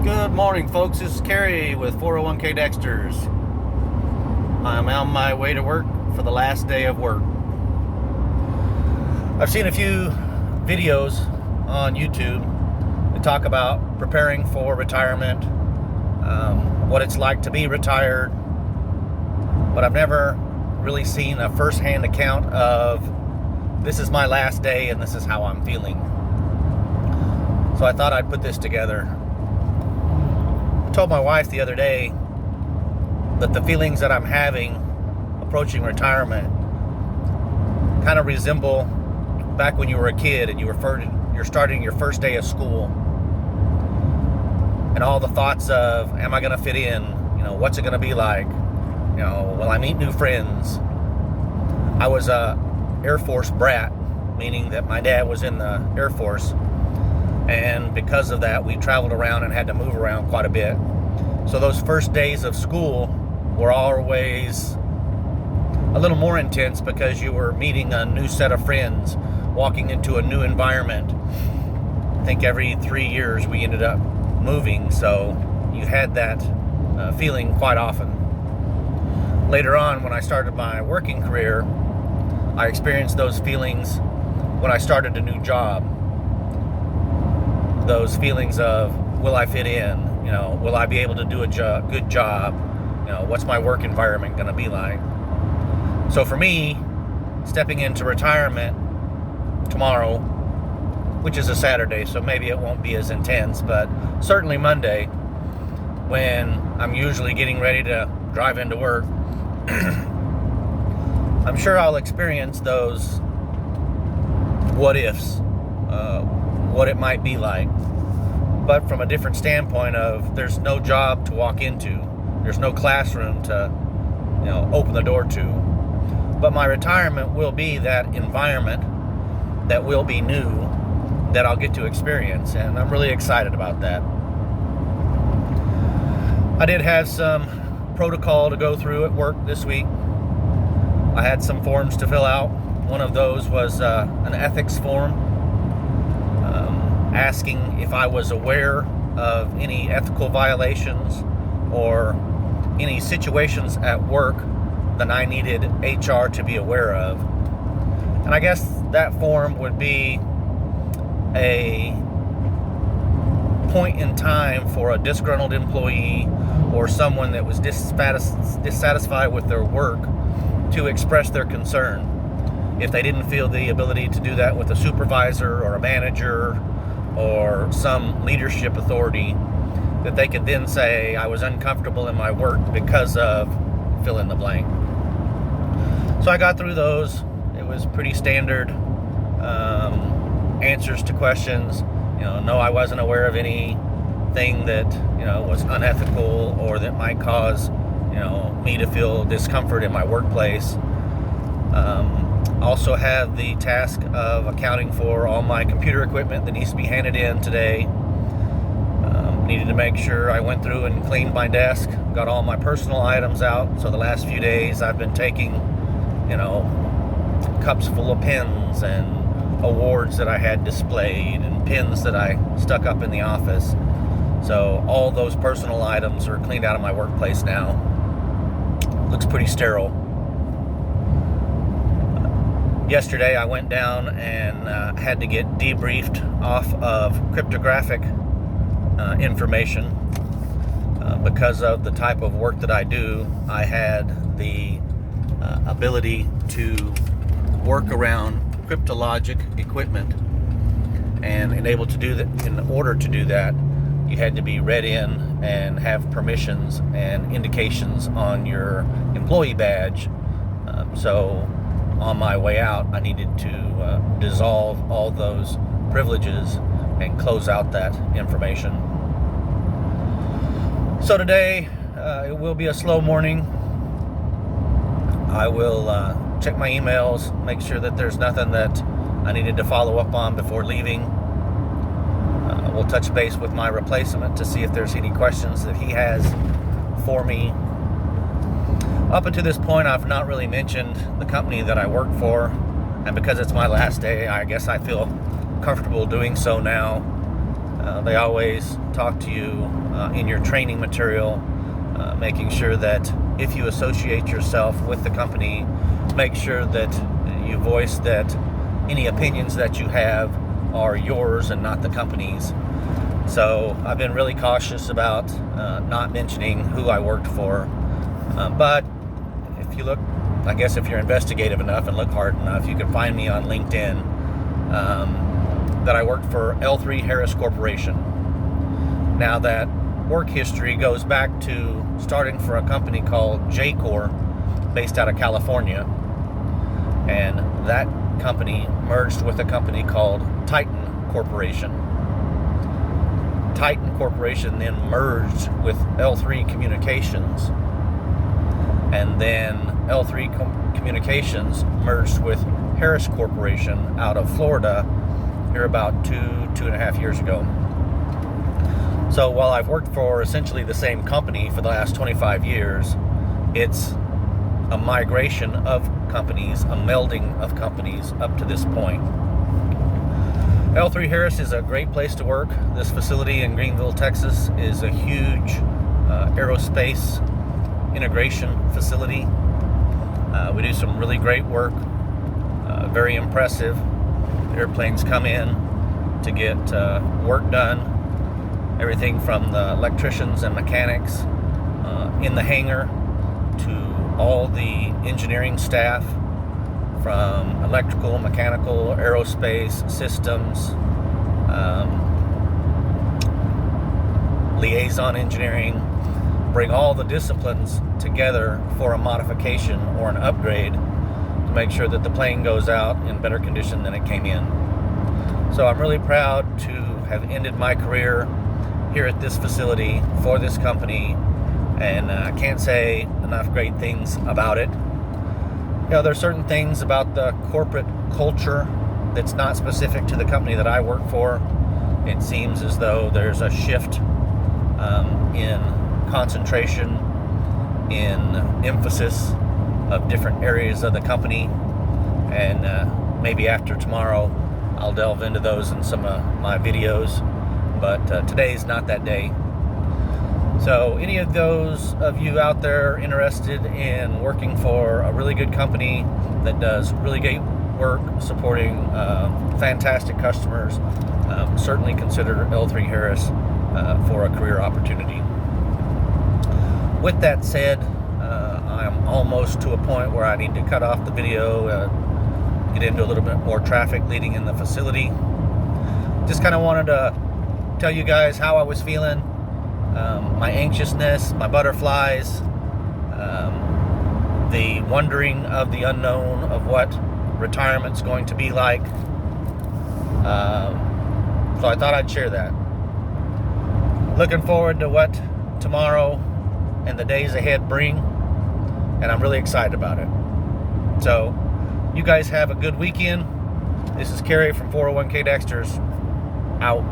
Good morning, folks. This is Kerry with 401k Dexters. I'm on my way to work for the last day of work. I've seen a few videos on YouTube that talk about preparing for retirement, what it's like to be retired, but I've never really seen a first-hand account of this is my last day and this is how I'm feeling. So I thought I'd put this together. I told my wife the other day that the feelings that I'm having approaching retirement kind of resemble back when you were a kid and you're starting your first day of school, and all the thoughts of, am I going to fit in? What's it going to be like? Will I meet new friends? I was a Air Force brat, meaning that my dad was in the Air Force, and because of that, we traveled around and had to move around quite a bit. So those first days of school were always a little more intense because you were meeting a new set of friends, walking into a new environment. I think every 3 years we ended up moving, so you had that feeling quite often. Later on, when I started my working career, I experienced those feelings when I started a new job. Those feelings of, will I fit in? Will I be able to do a good job? What's my work environment going to be like? So for me, stepping into retirement tomorrow, which is a Saturday, so maybe it won't be as intense, but certainly Monday, when I'm usually getting ready to drive into work, I'm sure I'll experience those what ifs, what it might be like, but from a different standpoint of, there's no job to walk into, there's no classroom to open the door to, but my retirement will be that environment that will be new, that I'll get to experience, and I'm really excited about that. I did have some protocol to go through at work this week. I had some forms to fill out. One of those was an ethics form, asking if I was aware of any ethical violations or any situations at work that I needed HR to be aware of. And I guess that form would be a point in time for a disgruntled employee or someone that was dissatisfied with their work to express their concern. If they didn't feel the ability to do that with a supervisor or a manager or some leadership authority, that they could then say, I was uncomfortable in my work because of fill in the blank. So I got through those. It was pretty standard answers to questions. No, I wasn't aware of anything that was unethical or that might cause me to feel discomfort in my workplace. Also have the task of accounting for all my computer equipment that needs to be handed in today. Needed to make sure I went through and cleaned my desk, got all my personal items out. So the last few days I've been taking cups full of pens and awards that I had displayed and pins that I stuck up in the office. So all those personal items are cleaned out of my workplace now. Looks pretty sterile. Yesterday I went down and had to get debriefed off of cryptographic information. Because of the type of work that I do, I had the ability to work around cryptologic equipment, and in order to do that, you had to be read in and have permissions and indications on your employee badge. So on my way out, I needed to dissolve all those privileges and close out that information. So today, it will be a slow morning. I will check my emails, make sure that there's nothing that I needed to follow up on before leaving. We'll touch base with my replacement to see if there's any questions that he has for me. Up until this point, I've not really mentioned the company that I work for, and because it's my last day, I guess I feel comfortable doing so now. They always talk to you in your training material, making sure that if you associate yourself with the company, make sure that you voice that any opinions that you have are yours and not the company's. So I've been really cautious about not mentioning who I worked for. But if you look, I guess if you're investigative enough and look hard enough, you can find me on LinkedIn that I worked for L3 Harris Corporation. Now that work history goes back to starting for a company called Jacor, based out of California. And that company merged with a company called Titan Corporation. Titan Corporation then merged with L3 Communications, and then L3 Communications merged with Harris Corporation out of Florida here about two and a half years ago. So while I've worked for essentially the same company for the last 25 years, it's a migration of companies, a melding of companies up to this point. L3 Harris is a great place to work. This facility in Greenville, Texas is a huge aerospace integration facility. We do some really great work, very impressive. Airplanes come in to get work done, everything from the electricians and mechanics in the hangar to all the engineering staff, from electrical, mechanical, aerospace, systems, liaison engineering. Bring all the disciplines together for a modification or an upgrade to make sure that the plane goes out in better condition than it came in. So I'm really proud to have ended my career here at this facility for this company, and I can't say enough great things about it. You know, there's certain things about the corporate culture that's not specific to the company that I work for. It seems as though there's a shift in concentration, in emphasis of different areas of the company, and maybe after tomorrow I'll delve into those in some of my videos, but today's not that day. So any of those of you out there interested in working for a really good company that does really great work supporting fantastic customers, certainly consider L3 Harris for a career opportunity. With that said, I'm almost to a point where I need to cut off the video, get into a little bit more traffic leading in the facility. Just kind of wanted to tell you guys how I was feeling. My anxiousness, my butterflies, the wondering of the unknown of what retirement's going to be like. So I thought I'd share that. Looking forward to what tomorrow and the days ahead bring, and I'm really excited about it. So you guys have a good weekend. This is Kerry from 401k Dexters, out.